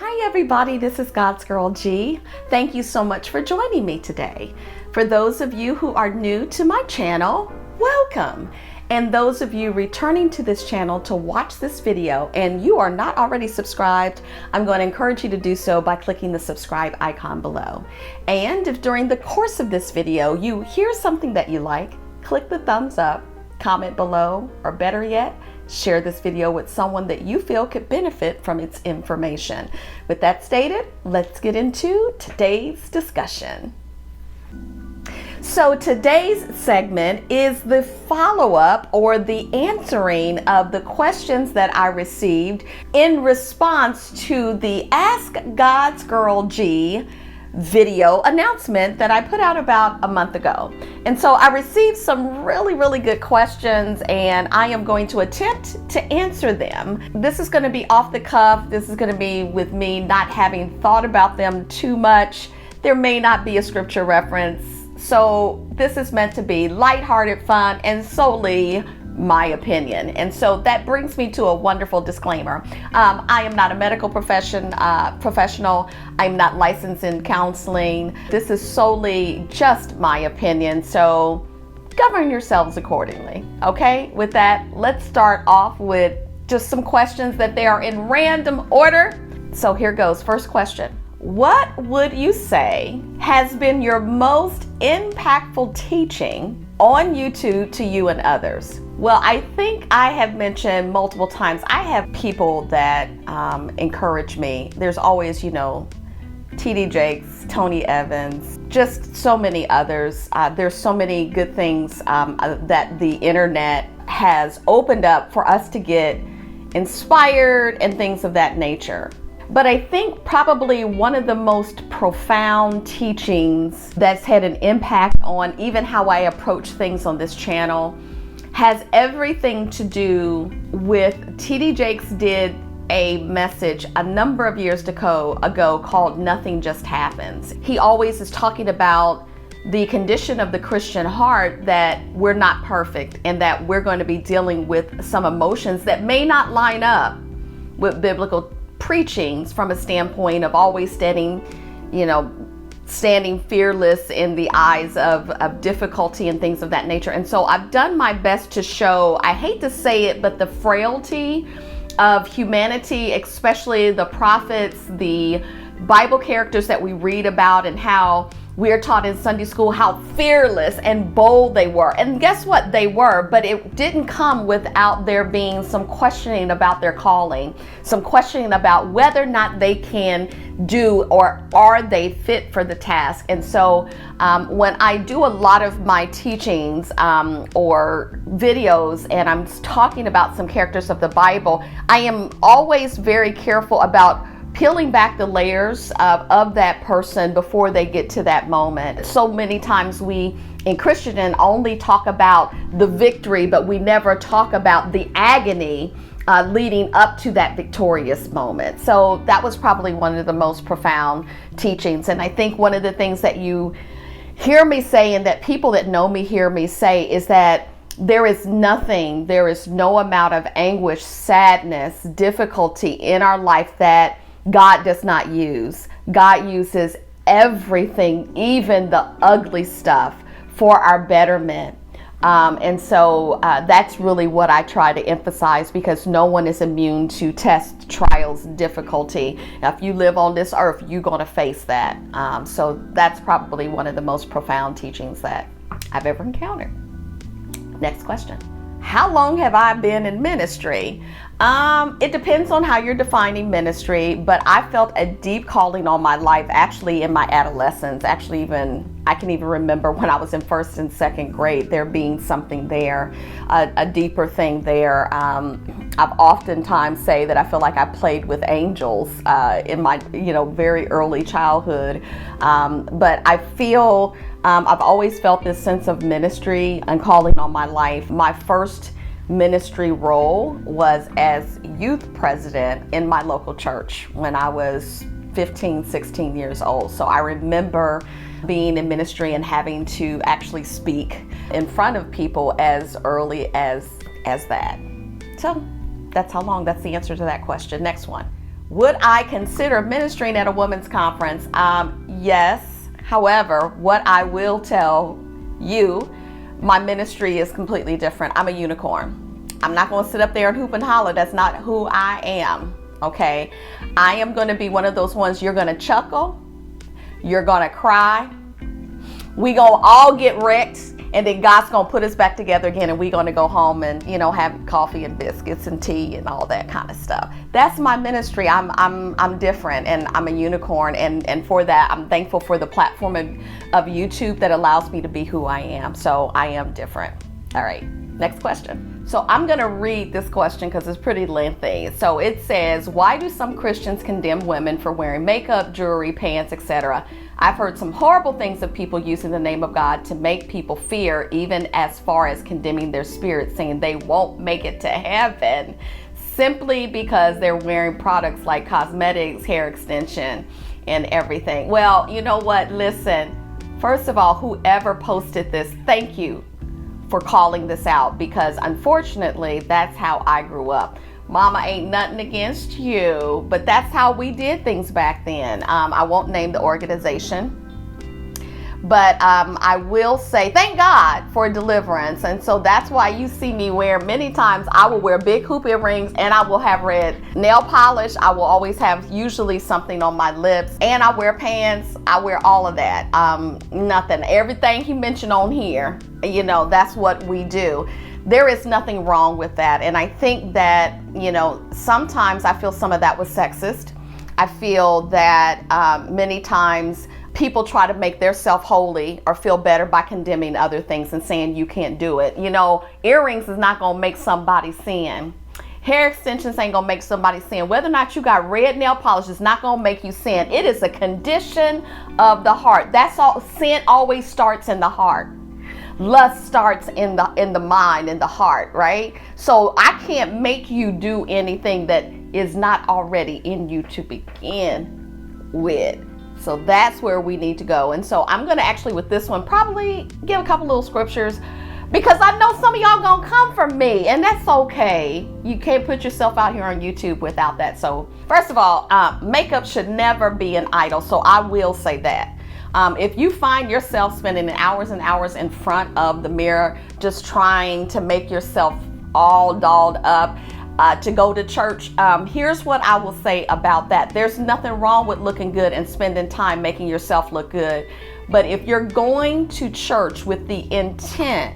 Hi everybody, this is GodsGirlG. Thank you so much for joining me today. For those of you who are new to my channel, welcome. And those of you returning to this channel to watch this video and you are not already subscribed, I'm going to encourage you to do so by clicking the subscribe icon below. And if during the course of this video you hear something that you like, click the thumbs up, comment below, or better yet, share this video with someone that you feel could benefit from its information. With that stated, let's get into today's discussion. So today's segment is the follow-up or the answering of the questions that I received in response to the Ask GodsGirlG video announcement that I put out about a month ago. And so I received some really good questions and I am going to attempt to answer them. This is going to be off the cuff. This is going to be with me not having thought about them too much. There may not be a scripture reference. So this is meant to be lighthearted fun and solely my opinion. And so that brings me to a wonderful disclaimer. I am not a medical professional. I'm not licensed in counseling. This is solely just my opinion. So govern yourselves accordingly. Okay, with that, let's start off with just some questions that they are in random order. So here goes. First question. What would you say has been your most impactful teaching on YouTube to you and others? Well, I think I have mentioned multiple times, I have people that encourage me. There's always, T.D. Jakes, Tony Evans, just so many others. There's so many good things that the internet has opened up for us to get inspired and things of that nature. But I think probably one of the most profound teachings that's had an impact on even how I approach things on this channel has everything to do with T.D. Jakes did a message a number of years ago called Nothing Just Happens. He always is talking about the condition of the Christian heart, that we're not perfect and that we're going to be dealing with some emotions that may not line up with biblical preachings from a standpoint of always standing fearless in the eyes of difficulty and things of that nature. And so I've done my best to show, I hate to say it, but the frailty of humanity, especially the prophets, the Bible characters that we read about, and how we are taught in Sunday school how fearless and bold they were. And guess what? They were, but it didn't come without there being some questioning about their calling, some questioning about whether or not they can do or are they fit for the task. And so when I do a lot of my teachings or videos and I'm talking about some characters of the Bible, I am always very careful about peeling back the layers of that person before they get to that moment. So many times we in Christendom only talk about the victory, but we never talk about the agony leading up to that victorious moment. So that was probably one of the most profound teachings. And I think one of the things that you hear me say, and that people that know me hear me say, is that there is no amount of anguish, sadness, difficulty in our life that God does not use. God uses everything, even the ugly stuff, for our betterment. And so that's really what I try to emphasize, because no one is immune to tests, trials, difficulty. Now, if you live on this earth, you're going to face that. So that's probably one of the most profound teachings that I've ever encountered. Next question. How long have I been in ministry? It depends on how you're defining ministry, but I felt a deep calling on my life actually in my adolescence. Actually, I can even remember when I was in first and second grade, there being something there, a deeper thing there. I've oftentimes say that I feel like I played with angels in my very early childhood, but I feel I've always felt this sense of ministry and calling on my life. My first ministry role was as youth president in my local church when I was 15, 16 years old. So I remember being in ministry and having to actually speak in front of people as early as that. So that's how long. That's the answer to that question. Next one. Would I consider ministering at a women's conference? Yes. However, what I will tell you, my ministry is completely different. I'm a unicorn. I'm not going to sit up there and hoop and holler. That's not who I am. Okay. I am going to be one of those ones you're going to chuckle. You're going to cry. We going to all get wrecked. And then God's going to put us back together again, and we're going to go home and, have coffee and biscuits and tea and all that kind of stuff. That's my ministry. I'm different, and I'm a unicorn. And for that, I'm thankful for the platform of YouTube that allows me to be who I am. So I am different. All right, next question. So I'm going to read this question because it's pretty lengthy. So it says, why do some Christians condemn women for wearing makeup, jewelry, pants, etc.? I've heard some horrible things of people using the name of God to make people fear, even as far as condemning their spirit, saying they won't make it to heaven simply because they're wearing products like cosmetics, hair extension, and everything. Well, you know what? Listen, first of all, whoever posted this, thank you for calling this out, because unfortunately, that's how I grew up. Mama, ain't nothing against you, but that's how we did things back then. I won't name the organization, but I will say thank God for deliverance. And so that's why you see me wear, many times I will wear big hoop earrings, and I will have red nail polish. I will always have usually something on my lips, and I wear pants. I wear all of that. Nothing, everything he mentioned on here, that's what we do. There is nothing wrong with that. And I think that, sometimes I feel some of that was sexist. I feel that many times people try to make themselves holy or feel better by condemning other things and saying you can't do it. Earrings is not going to make somebody sin. Hair extensions ain't going to make somebody sin. Whether or not you got red nail polish is not going to make you sin. It is a condition of the heart. That's all. Sin always starts in the heart. Lust starts in the mind, in the heart, right? So I can't make you do anything that is not already in you to begin with. So that's where we need to go. And so I'm going to actually, with this one, probably give a couple little scriptures, because I know some of y'all going to come for me, and that's okay. You can't put yourself out here on YouTube without that. So first of all, makeup should never be an idol. So I will say that. If you find yourself spending hours and hours in front of the mirror, just trying to make yourself all dolled up to go to church, here's what I will say about that. There's nothing wrong with looking good and spending time making yourself look good. But if you're going to church with the intent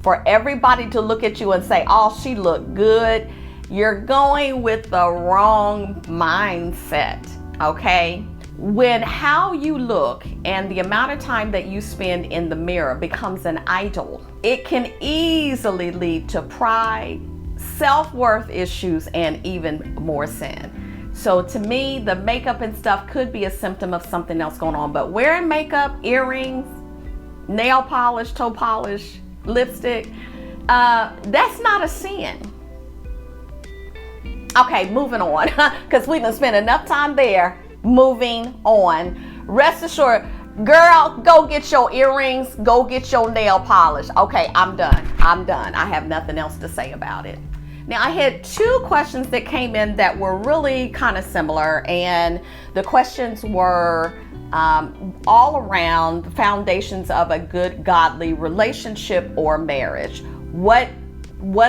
for everybody to look at you and say, oh, she looked good, you're going with the wrong mindset, okay? When how you look and the amount of time that you spend in the mirror becomes an idol, it can easily lead to pride, self-worth issues, and even more sin. So to me, the makeup and stuff could be a symptom of something else going on. But wearing makeup, earrings, nail polish, toe polish, lipstick, that's not a sin. Okay, moving on, because we done spent enough time there. Moving on. Rest assured, girl, go get your earrings, go get your nail polish. Okay, I'm done. I have nothing else to say about it. Now, I had two questions that came in that were really kind of similar, and the questions were all around the foundations of a good godly relationship or marriage. What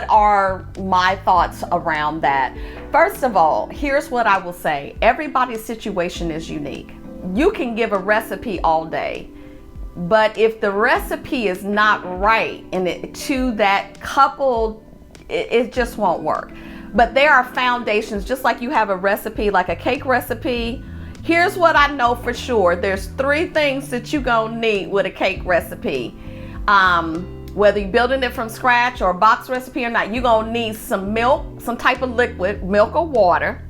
are my thoughts around that? First of all, here's what I will say. Everybody's situation is unique. You can give a recipe all day, but if the recipe is not right and to that couple, it just won't work. But there are foundations, just like you have a recipe, like a cake recipe. Here's what I know for sure. There's 3 things that you're gonna need with a cake recipe. Whether you're building it from scratch or a box recipe or not, you're going to need some milk, some type of liquid, milk or water.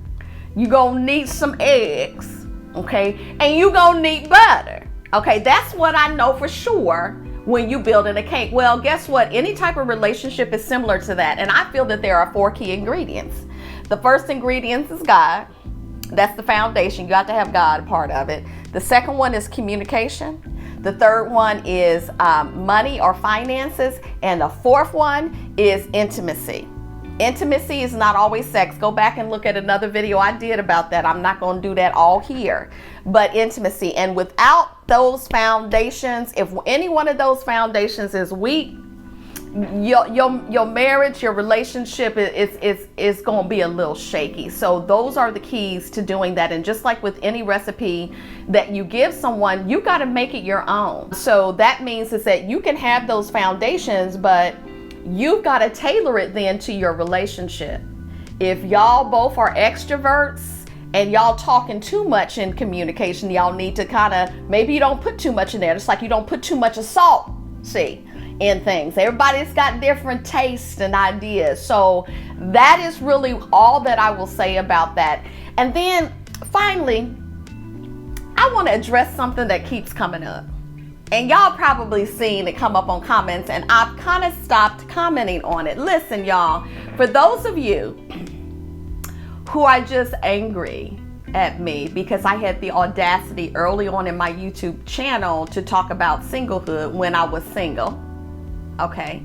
You're going to need some eggs, okay? And you're going to need butter, okay? That's what I know for sure when you're building a cake. Well, guess what? Any type of relationship is similar to that. And I feel that there are 4 key ingredients. The first ingredient is God. That's the foundation. You got to have God a part of it. The second one is communication. The third one is money or finances. And the fourth one is intimacy. Intimacy is not always sex. Go back and look at another video I did about that. I'm not going to do that all here. But intimacy. And without those foundations, if any one of those foundations is weak, your marriage, your relationship is going to be a little shaky. So those are the keys to doing that. And just like with any recipe that you give someone, you got to make it your own. So that means is that you can have those foundations, but you've got to tailor it then to your relationship. If y'all both are extroverts and y'all talking too much in communication, y'all need to kind of, maybe you don't put too much in there. Just like you don't put too much of salt, in things. Everybody's got different tastes and ideas. So that is really all that I will say about that. And then finally, I want to address something that keeps coming up. And y'all probably seen it come up on comments, and I've kind of stopped commenting on it. Listen, y'all, for those of you who are just angry at me because I had the audacity early on in my YouTube channel to talk about singlehood when I was single, okay?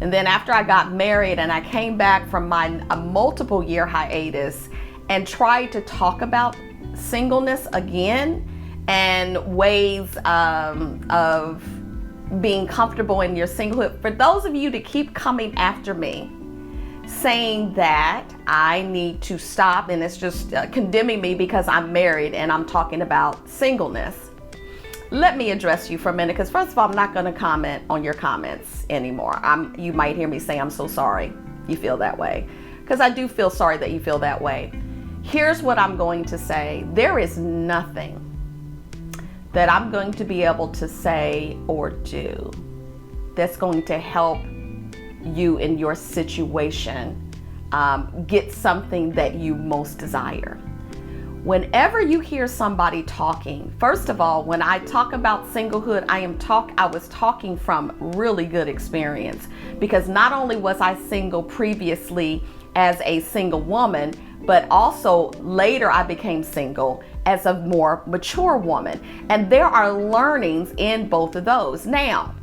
And then after I got married and I came back from my multiple year hiatus and tried to talk about singleness again, and ways of being comfortable in your singlehood. For those of you to keep coming after me, saying that I need to stop, and it's just condemning me because I'm married and I'm talking about singleness. Let me address you for a minute, because first of all, I'm not going to comment on your comments anymore. You might hear me say, I'm so sorry you feel that way, because I do feel sorry that you feel that way. Here's what I'm going to say. There is nothing that I'm going to be able to say or do that's going to help you in your situation get something that you most desire. Whenever you hear somebody talking, first of all, when I talk about singlehood, I was talking from really good experience, because not only was I single previously as a single woman, but also later I became single as a more mature woman. And there are learnings in both of those. Now,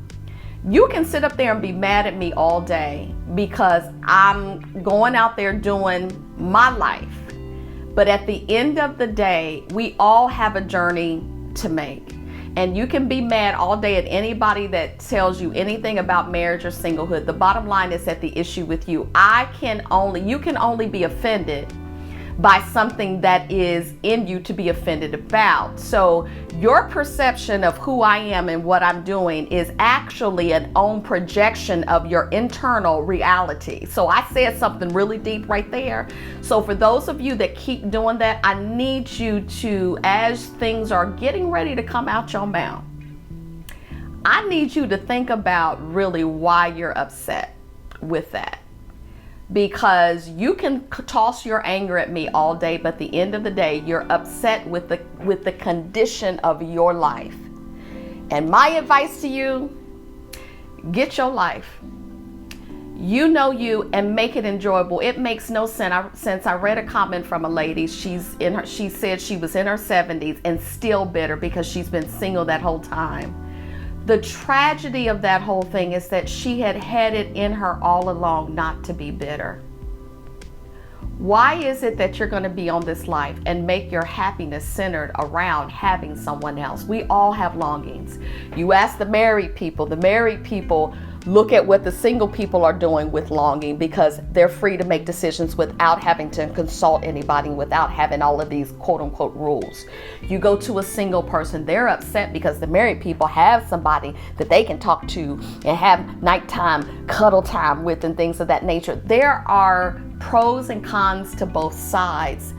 you can sit up there and be mad at me all day because I'm going out there doing my life. But at the end of the day, we all have a journey to make. And you can be mad all day at anybody that tells you anything about marriage or singlehood. The bottom line is that the issue with you, you can only be offended by something that is in you to be offended about. So your perception of who I am and what I'm doing is actually an own projection of your internal reality. So I said something really deep right there. So for those of you that keep doing that, I need you to, as things are getting ready to come out your mouth, I need you to think about really why you're upset with that. Because you can toss your anger at me all day, but at the end of the day, you're upset with the condition of your life. And my advice to you, get your life. You know you, and make it enjoyable. It makes no sense. I read a comment from a lady. She said she was in her 70s and still bitter because she's been single that whole time. The tragedy of that whole thing is that she had it in her all along not to be bitter. Why is it that you're going to be on this life and make your happiness centered around having someone else? We all have longings. You ask the married people look at what the single people are doing with longing, because they're free to make decisions without having to consult anybody, without having all of these quote unquote rules. You go to a single person, they're upset because the married people have somebody that they can talk to and have nighttime cuddle time with and things of that nature. There are pros and cons to both sides.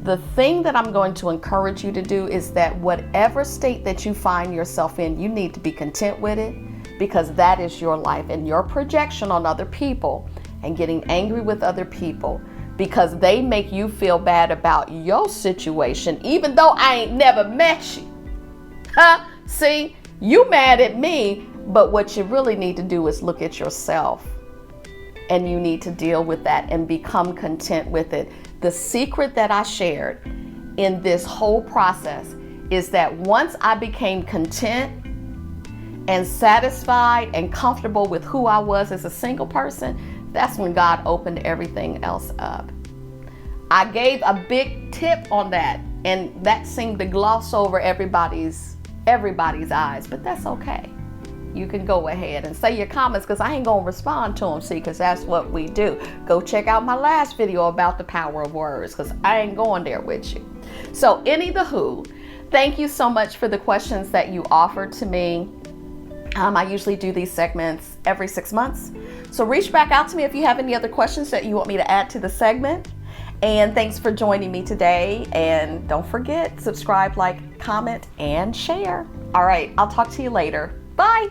The thing that I'm going to encourage you to do is that whatever state that you find yourself in, you need to be content with it, because that is your life. And your projection on other people and getting angry with other people because they make you feel bad about your situation, even though I ain't never met you. See, you mad at me, but what you really need to do is look at yourself, and you need to deal with that and become content with it. The secret that I shared in this whole process is that once I became content and satisfied and comfortable with who I was as a single person, that's when God opened everything else up. I gave a big tip on that, and that seemed to gloss over everybody's eyes, but that's okay. You can go ahead and say your comments, because I ain't gonna respond to them, see, because that's what we do. Go check out my last video about the power of words, because I ain't going there with you. So any the who, thank you so much for the questions that you offered to me. I usually do these segments every 6 months. So reach back out to me if you have any other questions that you want me to add to the segment. And thanks for joining me today. And don't forget, subscribe, like, comment, and share. All right, I'll talk to you later. Bye.